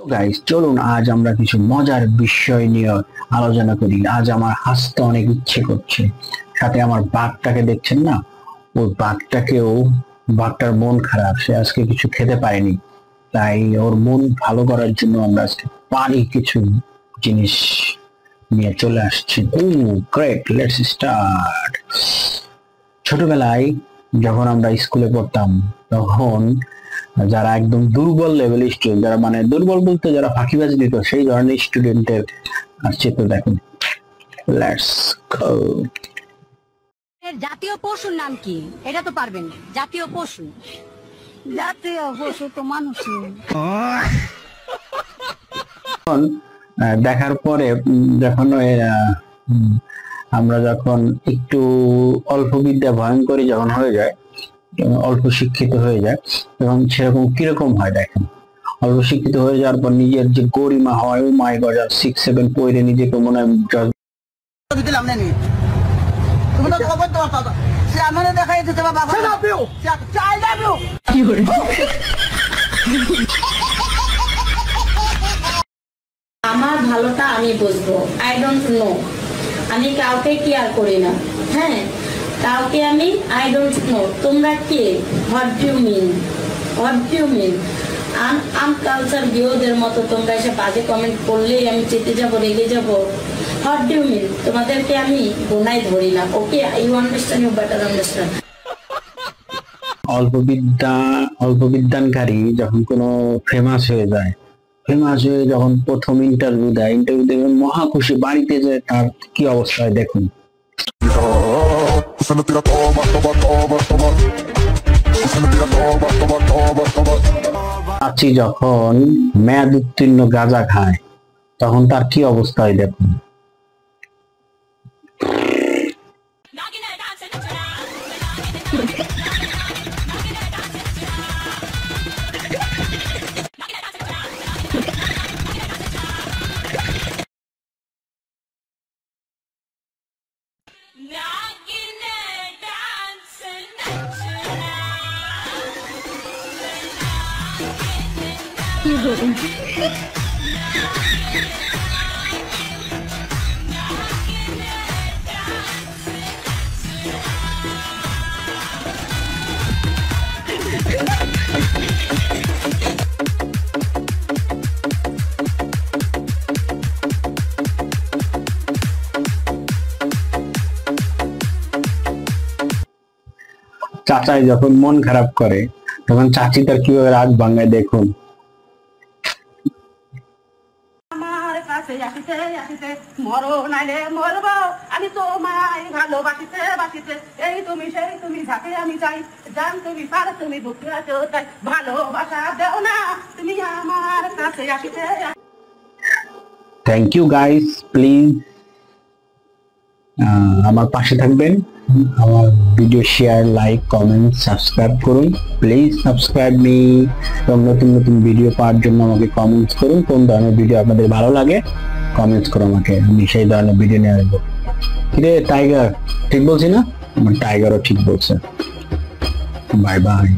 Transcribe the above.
তো গাইস, চলুন আজ আমরা কিছু মজার বিষয় নিয়ে আলোচনা করি। আজ আমার হাসতে অনেক ইচ্ছে করছে। সাথে আমার বাঘটাকে দেখছেন না, ওই বাঘটার মন খারাপ, সে আজকে কিছু খেতে পারেনি। তাই ওর মন ভালো করার জন্য আমরা আজকে পারি কিছু জিনিস নিয়ে চলে আসছি। ও গ্রেট, লেটস স্টার্ট। ছোটবেলায় যখন আমরা স্কুলে পড়তাম, তখন যারা একদম দুর্বল লেভেল স্টুডেন্ট, যারা মানে দুর্বল বলতে যারা ফাঁকিবাজি দিত, সেই ধরনের স্টুডেন্টের চিত্র দেখুন। Let's go. এর জাতীয় পশুর নাম কি? এটা তো পারবেন না। জাতীয় পশু তো মানুষই। দেখার পরে যখন আমরা যখন একটু অল্প বিদ্যা ভয়ঙ্করী যখন হয়ে যায়, অল্প শিক্ষিত হয়ে যায়, তখন সেরকম কিরকম হয় দেখেন। অল্প শিক্ষিত হয়ে যাওয়ার পর নিজের যে গরিমা হয়, ও মাই গড, 6-7 পড়ে নিজেকে মনে হয় আমার ভালোটা আমি বুঝবো। আই ডোন্ট নো, আমি কাউকে কেয়ার করি না। হ্যাঁ, কাউকে আমি আই ডোন্ট নো। তোমরা কে? What do mean? What do mean? Uncultured ভিউদের মতো তোমরা এসে বাজে কমেন্ট করলেই আমি চেতে যাব, রেগে যাব। What do mean? তোমাদেরকে আমি গোনাই ধরি না। Okay, you understand, you better understand. অল্প বিদ্যানকারী যখন কোনো ফেমাস হয়ে যায়, যখন প্রথম ইন্টারভিউ দেয়, মহা খুশি, বাড়িতে যে তার কি অবস্থা হয় দেখুন। চাচি যখন মেয়াদ উত্তীর্ণ গাঁজা খায়, তখন তার কি অবস্থা হয় দেখুন। চাচাই যখন মন খারাপ করে, তখন চাচি তার কিভাবে রাগ ভাঙায় দেখুন। আমার কাছে আসিতে আসিতে মরো নাইলে মরব, আমি তোমায় ভালোবাসিতে বাসিতে, এই তুমি সেই তুমি যাকে আমি চাই, জান তুমি পার তুমি বুকে আছো তাই, ভালোবাসা দেও না তুমি আমার কাছে আসিতে। থ্যাংক ইউ গাইস, প্লিজ আমার পাশে থাকবেন। আমার video share, like, comment, subscribe করুন। Please subscribe me. এবং নতুন নতুন ভিডিও পাওয়ার জন্য আমাকে কমেন্টস করুন। কোন ধরনের ভিডিও আপনাদের ভালো লাগে কমেন্টস করুন আমাকে, আমি সেই ধরনের ভিডিও নিয়ে আসবো। কিরে টাইগার, ঠিক বলছি না? আমার টাইগারও ঠিক বলছে। Bye bye.